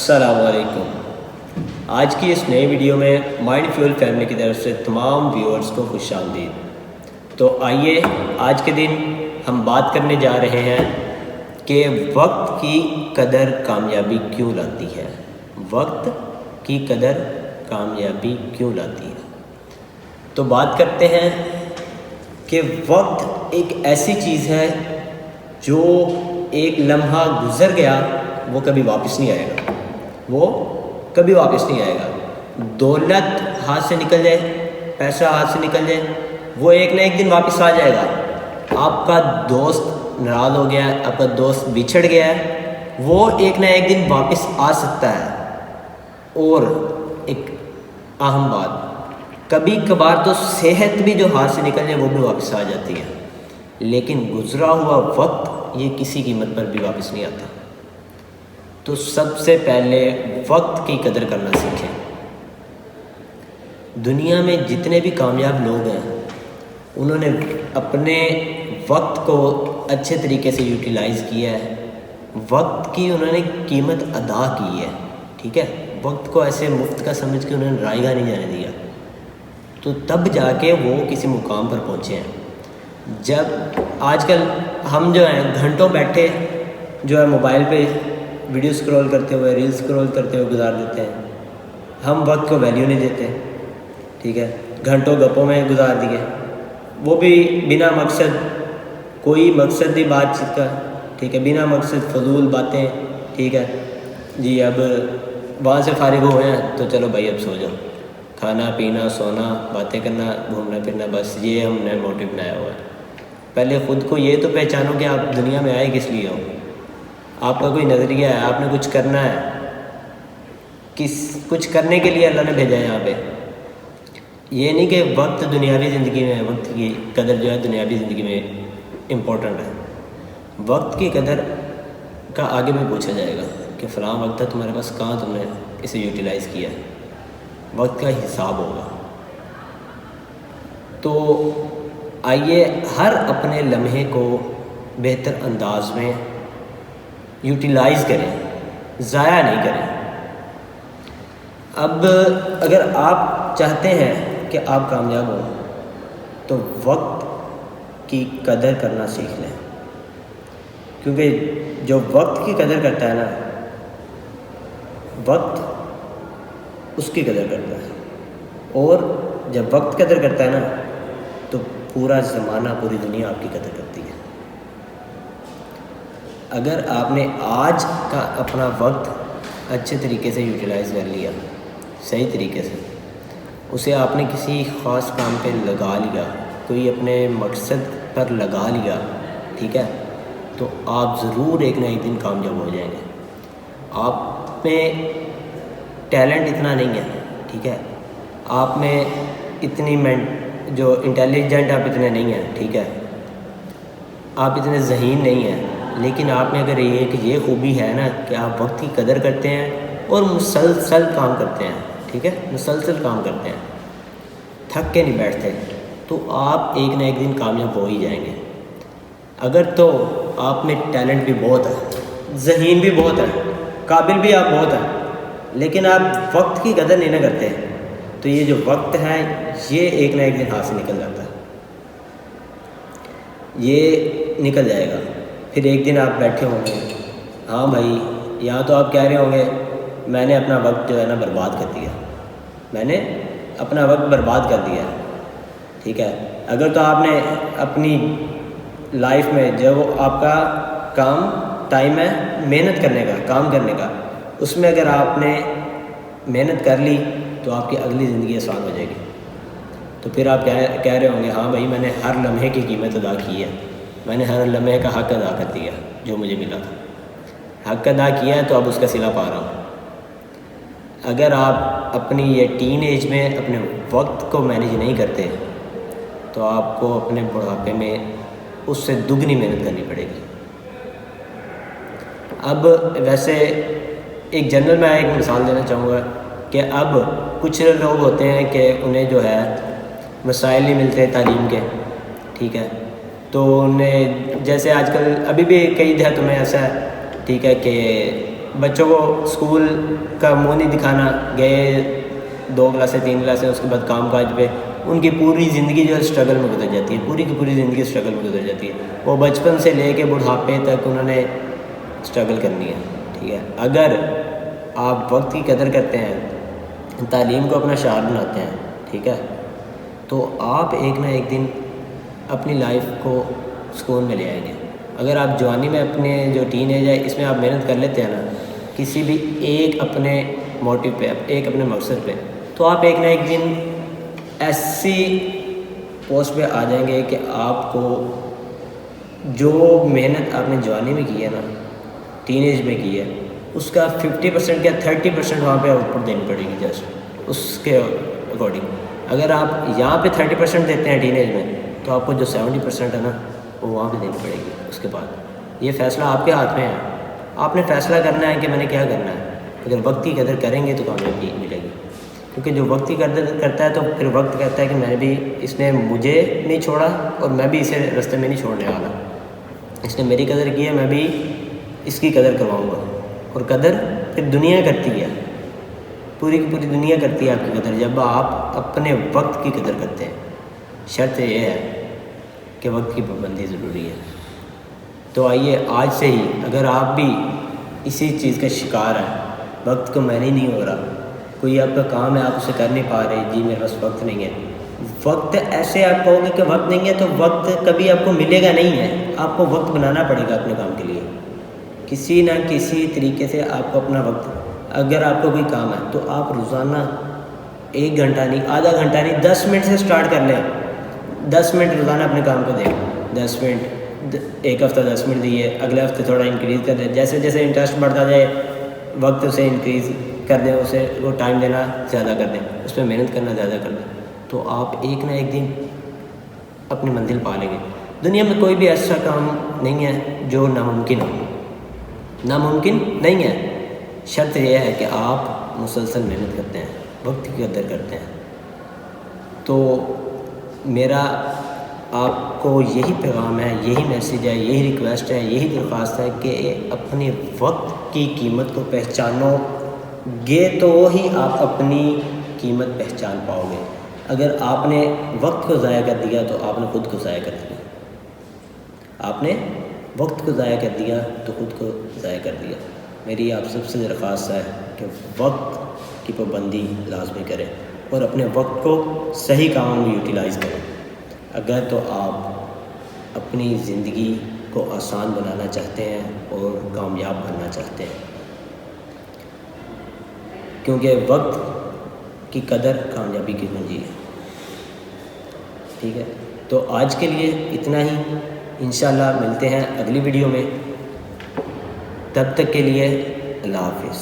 السلام علیکم۔ آج کی اس نئے ویڈیو میں مائنڈ فیول فیملی کی طرف سے تمام ویورز کو خوش آمدید۔ تو آئیے آج کے دن ہم بات کرنے جا رہے ہیں کہ وقت کی قدر کامیابی کیوں لاتی ہے۔ وقت کی قدر کامیابی کیوں لاتی ہے؟ تو بات کرتے ہیں کہ وقت ایک ایسی چیز ہے جو ایک لمحہ گزر گیا وہ کبھی واپس نہیں آئے گا، وہ کبھی واپس نہیں آئے گا۔ دولت ہاتھ سے نکل جائے، پیسہ ہاتھ سے نکل جائے، وہ ایک نہ ایک دن واپس آ جائے گا۔ آپ کا دوست ناراض ہو گیا ہے، آپ کا دوست بچھڑ گیا ہے، وہ ایک نہ ایک دن واپس آ سکتا ہے۔ اور ایک اہم بات، کبھی کبھار تو صحت بھی جو ہاتھ سے نکل جائے وہ بھی واپس آ جاتی ہے، لیکن گزرا ہوا وقت یہ کسی قیمت پر بھی واپس نہیں آتا۔ تو سب سے پہلے وقت کی قدر کرنا سیکھیں۔ دنیا میں جتنے بھی کامیاب لوگ ہیں انہوں نے اپنے وقت کو اچھے طریقے سے یوٹیلائز کیا ہے، وقت کی انہوں نے قیمت ادا کی ہے، ٹھیک ہے۔ وقت کو ایسے مفت کا سمجھ کے انہوں نے رائے گاہ نہیں جانے دیا، تو تب جا کے وہ کسی مقام پر پہنچے ہیں۔ جب آج کل ہم جو ہیں گھنٹوں بیٹھے جو ہے موبائل پہ ویڈیو سکرول کرتے ہوئے، ریل سکرول کرتے ہوئے گزار دیتے ہیں، ہم وقت کو ویلیو نہیں دیتے، ٹھیک ہے۔ گھنٹوں گپوں میں گزار دیے، وہ بھی بنا مقصد، کوئی مقصد نہیں بات چیت کا، ٹھیک ہے، بنا مقصد فضول باتیں، ٹھیک ہے جی۔ اب وہاں سے فارغ ہوئے ہیں تو چلو بھائی اب سو جاؤ، کھانا پینا سونا باتیں کرنا گھومنا پھرنا، بس یہ ہم نے موٹو بنایا ہوا ہے۔ پہلے خود کو یہ تو پہچانو کہ آپ دنیا میں آئے کس لیے ہو، آپ کا کوئی نظریہ ہے، آپ نے کچھ کرنا ہے، کچھ کرنے کے لیے اللہ نے بھیجا ہے یہاں پہ۔ یہ نہیں کہ وقت دنیاوی زندگی میں، وقت کی قدر جو ہے دنیاوی زندگی میں امپورٹنٹ ہے۔ وقت کی قدر کا آگے میں پوچھا جائے گا کہ فلاں وقت ہے تمہارے پاس، کہاں تم نے اسے یوٹیلائز کیا ہے، وقت کا حساب ہوگا۔ تو آئیے ہر اپنے لمحے کو بہتر انداز میں یوٹیلائز کریں، ضائع نہیں کریں۔ اب اگر آپ چاہتے ہیں کہ آپ کامیاب ہوں تو وقت کی قدر کرنا سیکھ لیں، کیونکہ جو وقت کی قدر کرتا ہے نا، وقت اس کی قدر کرتا ہے، اور جب وقت قدر کرتا ہے نا تو پورا زمانہ، پوری دنیا آپ کی قدر کرتی ہے۔ اگر آپ نے آج کا اپنا وقت اچھے طریقے سے یوٹیلائز کر لیا، صحیح طریقے سے اسے آپ نے کسی خاص کام پہ لگا لیا، کوئی اپنے مقصد پر لگا لیا، ٹھیک ہے، تو آپ ضرور ایک نہ ایک دن کامیاب ہو جائیں گے۔ آپ میں ٹیلنٹ اتنا نہیں ہے، ٹھیک ہے، آپ میں اتنی جو انٹیلیجنٹ آپ اتنے نہیں ہیں، ٹھیک ہے، آپ اتنے ذہین نہیں ہیں، لیکن آپ میں اگر یہ خوبی ہے نا کہ آپ وقت کی قدر کرتے ہیں اور مسلسل کام کرتے ہیں، ٹھیک ہے، مسلسل کام کرتے ہیں، تھک کے نہیں بیٹھتے، تو آپ ایک نہ ایک دن کامیاب ہو ہی جائیں گے۔ اگر تو آپ میں ٹیلنٹ بھی بہت ہے، ذہین بھی بہت ہے، قابل بھی آپ بہت ہیں، لیکن آپ وقت کی قدر نہیں نہ کرتے، تو یہ جو وقت ہے یہ ایک نہ ایک دن ہاتھ سے نکل جاتا ہے، یہ نکل جائے گا۔ پھر ایک دن آپ بیٹھے ہوں گے، ہاں بھائی، یا تو آپ کہہ رہے ہوں گے میں نے اپنا وقت جو ہے نا برباد کر دیا، میں نے اپنا وقت برباد کر دیا، ٹھیک ہے۔ اگر تو آپ نے اپنی لائف میں جو آپ کا کام ٹائم ہے محنت کرنے کا، کام کرنے کا، اس میں اگر آپ نے محنت کر لی تو آپ کی اگلی زندگی آسان ہو جائے گی۔ تو پھر آپ کہہ رہے ہوں گے ہاں بھائی میں نے ہر لمحے کی قیمت ادا کی ہے، میں نے ہر لمحے کا حق ادا کر دیا جو مجھے ملا تھا، حق ادا کیا ہے تو اب اس کا صلہ پا رہا ہوں۔ اگر آپ اپنی یہ ٹین ایج میں اپنے وقت کو مینیج نہیں کرتے تو آپ کو اپنے بڑھاپے میں اس سے دگنی محنت کرنی پڑے گی۔ اب ویسے ایک جنرل میں ایک مثال دینا چاہوں گا کہ اب کچھ لوگ ہوتے ہیں کہ انہیں جو ہے مسائل نہیں ملتے تعلیم کے، ٹھیک ہے، تو انہیں جیسے آج کل ابھی بھی کئی دیہاتوں میں ایسا ہے، ٹھیک ہے، کہ بچوں کو اسکول کا منہ نہیں دکھانا، گئے 2 کلاسیں 3 کلاسیں، اس کے بعد کام کاج پہ، ان کی پوری زندگی جو ہے اسٹرگل میں گزر جاتی ہے، پوری کی پوری زندگی اسٹرگل میں گزر جاتی ہے. وہ بچپن سے لے کے بڑھاپے تک انہوں نے اسٹرگل کرنی ہے. ٹھیک ہے، اگر آپ وقت کی قدر کرتے ہیں، تعلیم کو اپنا شعار بناتے ہیں، ٹھیک ہے، تو آپ ایک نہ ایک دن اپنی لائف کو سکون میں لے آئیں گے. اگر آپ جوانی میں اپنے جو ٹین ایج ہے اس میں آپ محنت کر لیتے ہیں نا، کسی بھی ایک اپنے موٹیو پہ، ایک اپنے مقصد پہ، تو آپ ایک نہ ایک دن ایسی پوسٹ پہ آ جائیں گے کہ آپ کو جو محنت آپ نے جوانی میں کی ہے نا، ٹین ایج میں کی ہے، اس کا 50% یا 30% وہاں پہ آؤٹ پٹ دینی پڑے گی. جسٹ اس کے اکارڈنگ اگر آپ یہاں پہ 30% دیتے ہیں ٹین ایج میں، تو آپ کو جو 70% ہے نا وہ وہاں پہ دینی پڑے گی. اس کے بعد یہ فیصلہ آپ کے ہاتھ میں ہے، آپ نے فیصلہ کرنا ہے کہ میں نے کیا کرنا ہے. اگر وقت کی قدر کریں گے تو کامیابی ملے گی، کیونکہ جو وقت کی قدر کرتا ہے تو پھر وقت کہتا ہے کہ میں نے بھی، اس نے مجھے نہیں چھوڑا اور میں بھی اسے راستے میں نہیں چھوڑنے والا. اس نے میری قدر کی ہے، میں بھی اس کی قدر کرواؤں گا. اور قدر پھر دنیا کرتی ہے، پوری کی پوری دنیا کرتی ہے آپ کی قدر جب آپ اپنے وقت کی قدر کرتے ہیں. شرط یہ ہے کہ وقت کی پابندی ضروری ہے. تو آئیے آج سے ہی، اگر آپ بھی اسی چیز کا شکار ہیں، وقت کو میں نہیں ہو رہا، کوئی آپ کا کام ہے آپ اسے کر نہیں پا رہے، جی میرے پاس وقت نہیں ہے. وقت ایسے آپ کہو گے کہ وقت نہیں ہے تو وقت کبھی آپ کو ملے گا نہیں ہے. آپ کو وقت بنانا پڑے گا اپنے کام کے لیے، کسی نہ کسی طریقے سے آپ کو اپنا وقت، اگر آپ کو کوئی کام ہے تو آپ روزانہ 1 گھنٹہ نہیں، آدھا گھنٹہ نہیں، 10 منٹ سے سٹارٹ کر لیں. 10 منٹ روزانہ اپنے کام کو دیں. 10 منٹ، ایک ہفتہ 10 منٹ دیے، اگلے ہفتے تھوڑا انکریز کر دیں. جیسے جیسے انٹرسٹ بڑھتا جائے وقت اسے انکریز کر دیں، اسے وہ ٹائم دینا زیادہ کر دیں، اس پہ محنت کرنا زیادہ کر دیں، تو آپ ایک نہ ایک دن اپنی منزل پا لیں گے. دنیا میں کوئی بھی ایسا کام نہیں ہے جو ناممکن ہو، ناممکن نہیں ہے. شرط یہ ہے کہ آپ مسلسل محنت کرتے ہیں، وقت کی قدر کرتے ہیں. تو میرا آپ کو یہی پیغام ہے، یہی میسیج ہے، یہی ریکویسٹ ہے، یہی درخواست ہے کہ اپنے وقت کی قیمت کو پہچانو گے تو ہی آپ اپنی قیمت پہچان پاؤ گے. اگر آپ نے وقت کو ضائع کر دیا تو آپ نے خود کو ضائع کر دیا. آپ نے وقت کو ضائع کر دیا تو خود کو ضائع کر دیا. میری آپ سب سے درخواست ہے کہ وقت کی پابندی لازمی کریں اور اپنے وقت کو صحیح کاموں میں یوٹیلائز کریں. اگر تو آپ اپنی زندگی کو آسان بنانا چاہتے ہیں اور کامیاب بننا چاہتے ہیں، کیونکہ وقت کی قدر کامیابی کی کنجی ہے. ٹھیک ہے، تو آج کے لیے اتنا ہی. انشاءاللہ ملتے ہیں اگلی ویڈیو میں. تب تک کے لیے اللہ حافظ.